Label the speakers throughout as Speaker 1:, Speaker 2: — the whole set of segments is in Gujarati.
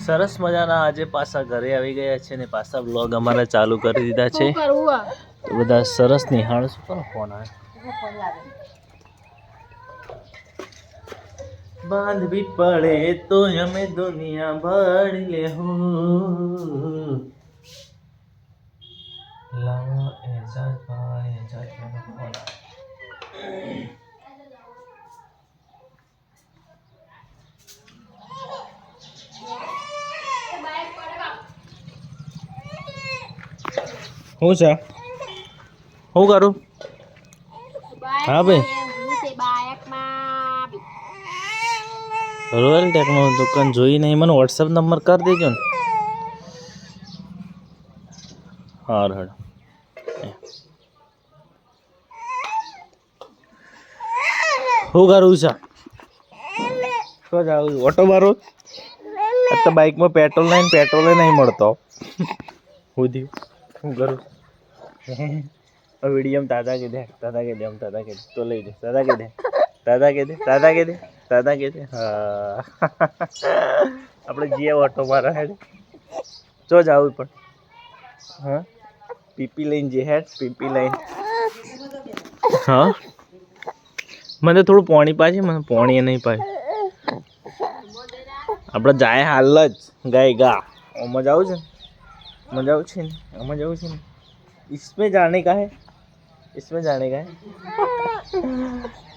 Speaker 1: સરસ મજાના આજે પાછા ઘરે આવી ગયા છે ને પાછા વ્લોગ અમારે ચાલુ કરી દીધા છે. તો બધા સરસ નિહાળ. શું કરો ફોન આવે? બાંધવી પડે તો અમે દુનિયા ભરી લેહું. લાવો એજાજભાઈ એજાજભાઈનો ફોન આવે. શું છે? શું કરું? હા ભાઈ, રોયલ ટેકનો દુકાન જોઈ નહીં. મને વોટ્સએપ નંબર કરી દેજો ને. હા હેડ શું કરવું છે? શું જાવ? ઓટો મારો તો બાઇકમાં પેટ્રોલ નહીં મળતો. શું થયું? શું કરું? વિડીયમ દાદા કે દે તો લઈ દે. દાદા કે દે હા આપણે જીએ ઓટો મારા હેડ જો જાવું પણ હા પીપી લઈને જે હેડ પીપી લઈને હા મને થોડું પાણી પાજે. મને પાણી નહીં પાય. આપણે જાય હાલ જ ગા આમાં જવું છે ને આમાં જવું છે ને इसमें जाने का है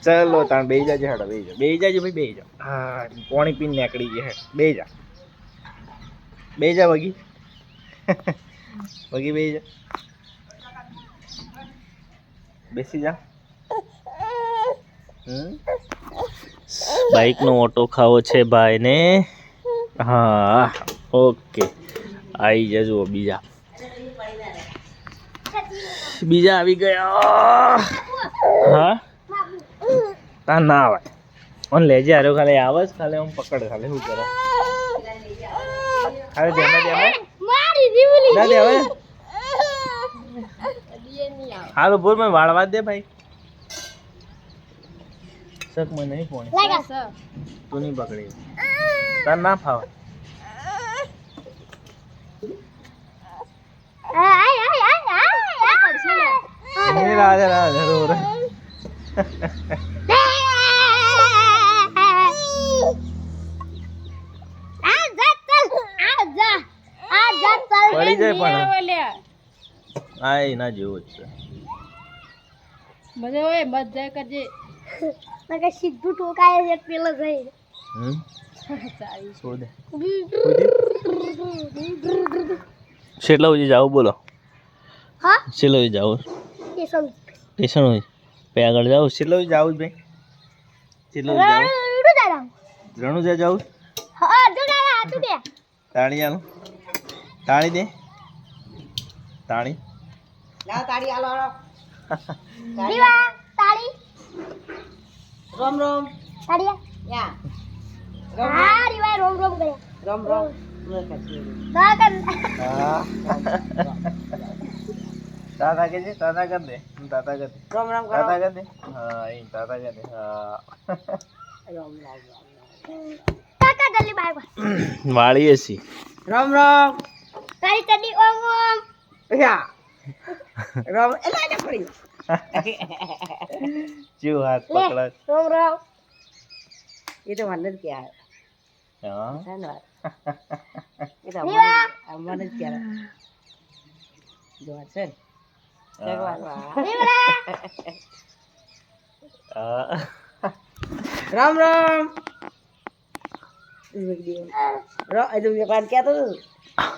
Speaker 1: चलो ताण बेही जाजे. हेडो बेही जाजे भाई बेही जा. हाँ पानी पीने નીકળી ગયા. હેડ બેહી જા વગી બેહી જા. બેસી જા. બાઈક નો ઓટો ખાવો છે ભાઈ ને. હા ઓકે આવી જજો. બીજા આવી ગયા. હા તા ના આવે ઓન લેજે. હારો ખાલી આવે જ ખાલી હું પકડ ખાલી શું કરે ખાલી ધ્યાન ના દે હવે. હાલો બોલ મને વાળવા દે ભાઈ. શક મને નહીં પોણી તું નહીં પકડી તાર ના ફાવે. રાધે રાધે રો રે પડી જાય પણ આય ના જેવું જ છે.
Speaker 2: બધા કરજે નકે સીધું ટોકાય છે પેલો જઈ
Speaker 1: છોડ દે. કેટલા વાગે જાવ બોલો?
Speaker 2: હા
Speaker 1: કેટલા વાગે જાવ? સ્ટેશન હોય પે આગળ જાવ. કેટલા વાગે જાવ ભાઈ? કેટલા વાગે જાવ? રણુજા જાવ.
Speaker 2: હા જો દાદા તું દે
Speaker 1: તાળી આલો. તાળી દે. તાળી
Speaker 3: લા તાળી આલો આલો.
Speaker 2: દીવા તાળી
Speaker 3: રોમ રોમ
Speaker 2: તાળી
Speaker 3: યા
Speaker 2: હા દીવા રોમ રોમ કરે
Speaker 3: રોમ રોમ
Speaker 2: દાદા
Speaker 1: દાદા કે છે દાદા કર દે. દાદા કર દે.
Speaker 3: રોમ રોમ કરો.
Speaker 1: દાદા કર દે. હા એ દાદા કર દે. હા
Speaker 3: રોમ રોમ
Speaker 2: કાકા જલ્દી બાય
Speaker 1: વાળીએ છી.
Speaker 3: રોમ રોમ
Speaker 2: તારી ચડી ઓમ ઓમ
Speaker 3: યા રોમ એલા ને પડી
Speaker 1: જીવ હાથ પકડા.
Speaker 2: રોમ રોમ
Speaker 3: ये तो मन क्या है
Speaker 1: હા
Speaker 3: धन्यवाद ये तो
Speaker 2: દીવા
Speaker 3: मन क्या है जो है भगवान
Speaker 2: દીવા
Speaker 3: राम राम जो व्यापार क्या तो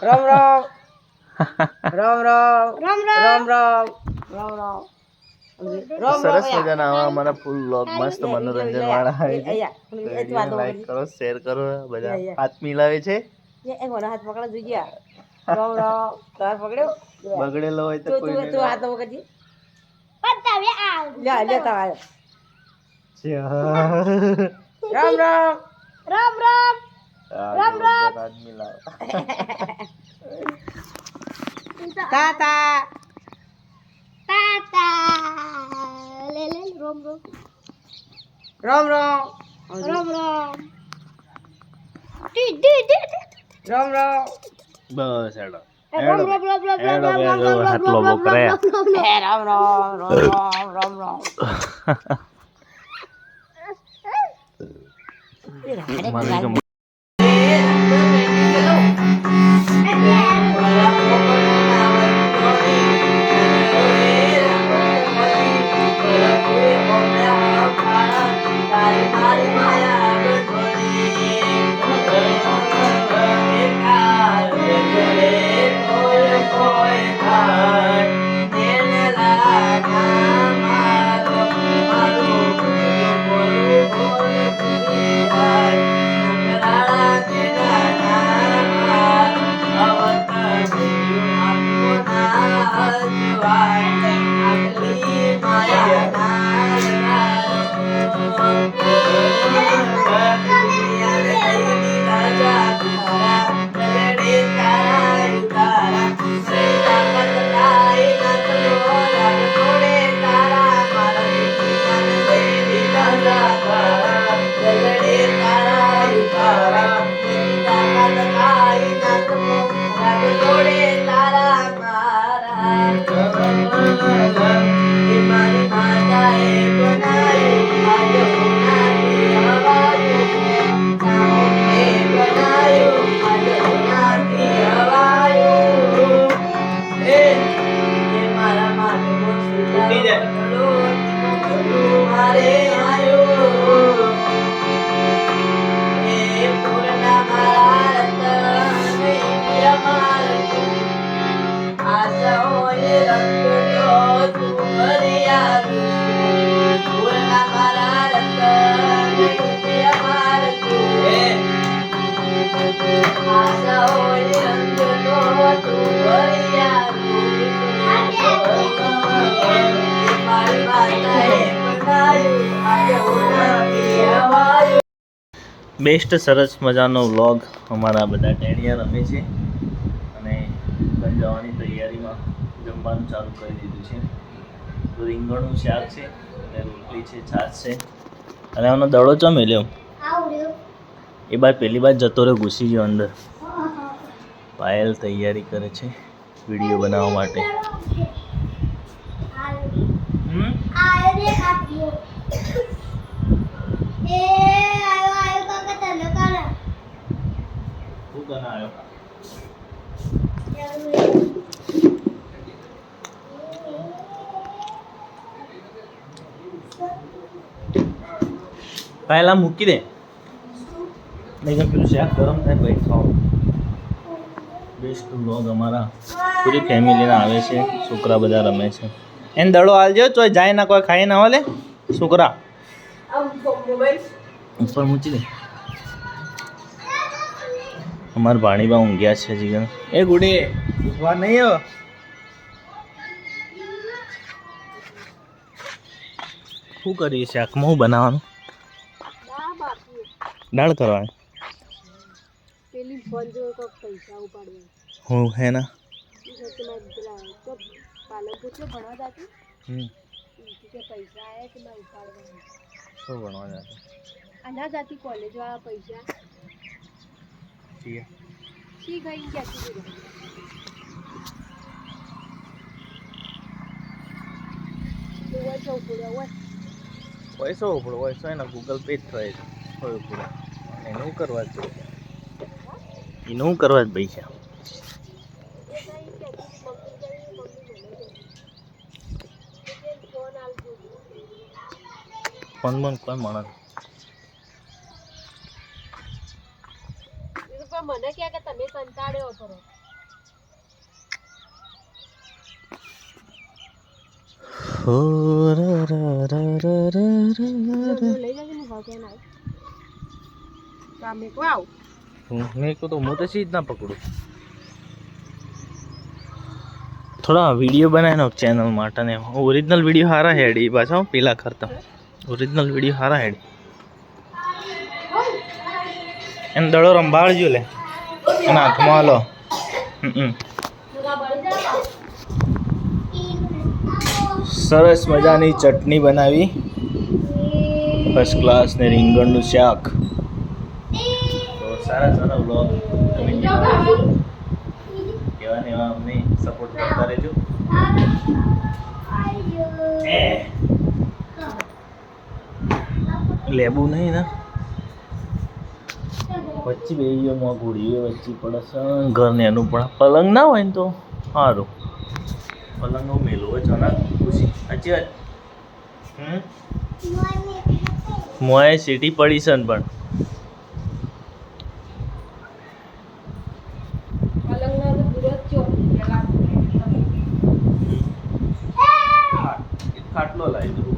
Speaker 3: राम राम राम राम
Speaker 2: રામ રામ
Speaker 3: राम राम राम राम
Speaker 1: સરસ મજાના આવા અમારા ફૂલ વ્લોગ મસ્ત મનોરંજન વાળા આવે છે. લાઈક કરો શેર કરો. બધા હાથ મિલાવે છે.
Speaker 3: ये एक वाला हाथ पकड़ा दीजिए राम राम तार पकड़ो
Speaker 1: બગડેલો હોય તો
Speaker 3: तू
Speaker 1: કોઈ
Speaker 3: तू तू हाथ पकड़ जी
Speaker 2: પતાવે આવ
Speaker 3: ले लेता आयो
Speaker 1: રામ
Speaker 3: राम राम
Speaker 2: રામ રામ રામ.
Speaker 1: હાથ મિલાવે.
Speaker 3: ताता
Speaker 2: તાતા લે લે રોમ રોમ
Speaker 3: રામ રામ
Speaker 2: રામ રામ ટી ટી ટી
Speaker 3: રામ રામ
Speaker 1: બસ હેડો
Speaker 2: રામ રામ રામ રામ રામ રામ રામ રામ
Speaker 1: આટલો બકરે
Speaker 3: રામ રામ રામ રામ
Speaker 1: બેસ્ટ સરસ મજાનો વ્લોગ અમારા બધા ટેણિયા રમે છે અને દુકાન જવાની તૈયારીમાં જમવાનું ચાલુ કરી દીધું છે. તો રીંગણનું શાક છે અને રોટલી છે, છાશ છે અને આનો દડો ચો મેલ્યો
Speaker 2: આવડ્યો
Speaker 1: એ બાર પહેલી વાર જતો રહ્યો, ઘૂસી ગયો અંદર. પાયલ તૈયારી કરે છે વિડીયો બનાવવા માટે.
Speaker 2: આયો રે કાપ્યો એ આયો આયો કાકા તને કાલે
Speaker 1: શું બનાવ્યો? પહેલા મૂકી દે, નહીં તો પેલું શાક ગરમ થાય પછી ખાઓ. બેસ્ટ વ્લોગ અમારા પૂરી ફેમિલીના આવે છે, છોકરા બધા રમે છે. એને દડો હાલજો, ચોય જાય ના કોઈ ખાઈ ના હોલે છોકરા. ઉપર મૂકી દે. અમારા ભાણીબા ઊંઘ્યા છે જીગર. એ ગુડી ઉઠવા નહીં હો. શું કરી શાકમાં હું બનાવવાનું? દાળ કરવાની.
Speaker 3: પેલી ફોન જો કોક પૈસા ઉપાડવા
Speaker 1: હું હે ના
Speaker 3: પાલનપુર છે ભણવા જાતી
Speaker 1: હમ
Speaker 3: કે પૈસા આયા કે મારે ઉપાડવા
Speaker 1: શું ભણવા જતા?
Speaker 3: આ ના જાતી કોલેજ વાળા પૈસા
Speaker 1: છીએ
Speaker 3: શી ગઈ ક્યાંથી દીધા તો હોય પડ્યા હોય
Speaker 1: પૈસો ઉપડો પૈસો એના ગૂગલ પે જ થાય છે. હોય ઉપડો એનું કરવા જ જોઈએ, એનું કરવા જ પૈસા. ફોન બોન કોઈ માણસ
Speaker 3: મને ક્યાં કે તમે કંટાળ્યો કરો લઈ જજો ને ભાવ ક્યાં ના કામે કો આવ
Speaker 1: મેં કહું તો હું તો સીધ ના પકડું. થોડા વિડીયો બનાવીને ચેનલ માટે ને ઓરિજિનલ વિડીયો સારા હેડી પાછા પેલા કરતા ઓરિજિનલ વિડીયો સારા હેડી. એને દડો રંભાળજો લે એના હાથમાં હાલો. સરસ મજાની ચટણી બનાવી ફર્સ્ટ ક્લાસ ને રીંગણનું શાક. તો સારા સારા વ્લોગ તમે એવા ને એવા અમને સપોર્ટ કરતા રહેજો. લેબુ નહીં ને વચ્ચે બે માં ઘોડીએ વચ્ચે પડે છે ઘર ને એનું પણ પલંગ ના હોય ને તો સારું. પલંગ મેલું હોય છે ને ખુશી સાચી વાત. મોએ સીટી પડી છે ને પણ
Speaker 3: પલંગનો તો પૂરો જ છો પેલા
Speaker 1: ખાટલો લાવી દઉં.